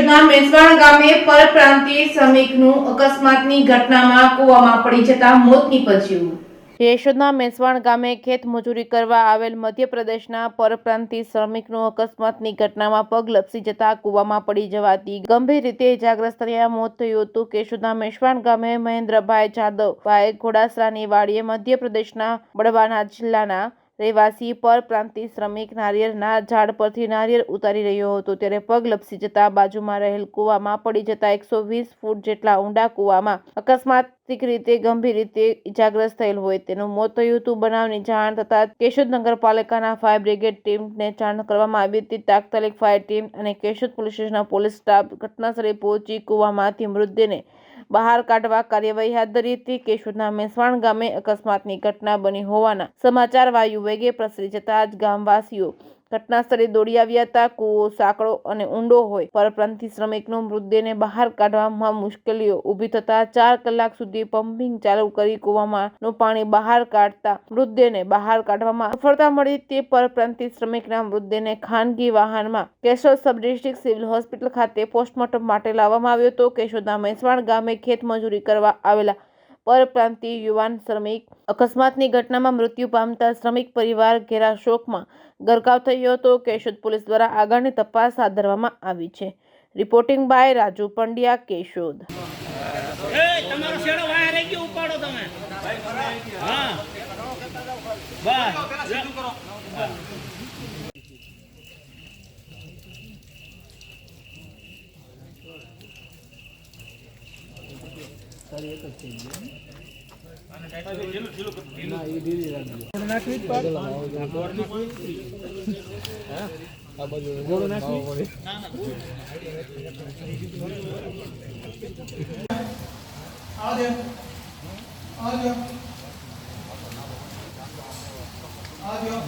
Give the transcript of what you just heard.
કેશોદના મેસવાણ ગામે પરપ્રાંતીય શ્રમિકનું અકસ્માતની ઘટનામાં કૂવામાં પડી જતા મોત નીપજ્યું। કેશોદના મેસવાણ ગામે ખેત મજૂરી કરવા આવેલ મધ્યપ્રદેશના પરપ્રાંતીય શ્રમિકનું અકસ્માતની ઘટનામાં પગ લપસી જતા કૂવામાં પડી જવાથી ગંભીર રીતે ઇજાગ્રસ્ત થયા મોત થયું હતું। કેશોદના મેસવાણ ગામે મહેન્દ્રભાઈ જાદવભાઈ ઘોડાસરાની વાડીએ મધ્યપ્રદેશના બડવાના જિલ્લાના રહેવાસી પરપ્રાંતીય શ્રમિક નારિયેળના ઝાડ પરથી નારિયેળ ઉતારી રહ્યો હતો ત્યારે પગ લપસી જતા બાજુમાં રહેલ કૂવામાં પડી જતા 120 ફૂટ જેટલા ઊંડા કૂવામાં અકસ્માતિક રીતે ગંભીર રીતે ઇજાગ્રસ્ત થયેલ હોય તેનું મોત થયું હતું। બનાવની જાણ થતાં કેશોદ નગરપાલિકાના ફાયર બ્રિગેડ ટીમને જાણ કરવામાં આવી હતી। તાત્કાલિક ફાયર ટીમ અને કેશોદ પોલીસ સ્ટેશનના પોલીસ સ્ટાફ ઘટનાસ્થળે પહોંચી કૂવામાંથી મૃતદેહને બહાર કાઢવા કાર્યવાહી હાથ ધરી હતી। કેશોદના મેસવાણ ગામે અકસ્માતની ઘટના બની હોવાના સમાચાર વાયુ વેગે પ્રસરી જતા જ ગામવાસીઓ ઘટના સ્થળે દોડી આવ્યા હતા। કૂવો સાંકડો અને ઊંડો હોય પરપ્રાંતીય શ્રમિકનો મૃતદેહને બહાર કાઢવામાં મુશ્કેલીઓ ઊભી થતા 4 કલાક સુધી પમ્પિંગ ચાલુ કરી કૂવાનું પાણી બહાર કાઢતા મૃતદેહને બહાર કાઢવામાં સફળતા મળી। તે પરપ્રાંતીય શ્રમિકના મૃતદેહને ખાનગી વાહનમાં Keshod sub district civil hospital ખાતે પોસ્ટમોર્ટમ માટે લાવવામાં આવ્યો હતો। કેશોદના મેસવાણ ગામે ખેત મજૂરી કરવા આવેલા પરપ્રાંતીય યુવાન શ્રમિક અકસ્માતની ઘટનામાં મૃત્યુ પામતા શ્રમિક પરિવાર ઘેરા શોકમાં ગરકાવ થયો હતો। કેશોદ પોલીસ દ્વારા આગળની તપાસ હાથ ધરવામાં આવી છે। Reporting by Raju Pandya, Keshod. તમારો શેડો વાયા રહી ગયો, ઉપાડો તમે। હા બસ સીધું કરો। તારી એક જ થઈ ગઈ ના એ દીદી રાખજો નાખવી જ પાડ ગોળ નાખવી હે આ બાજુ ગોળ નાખવી ના ના આ દે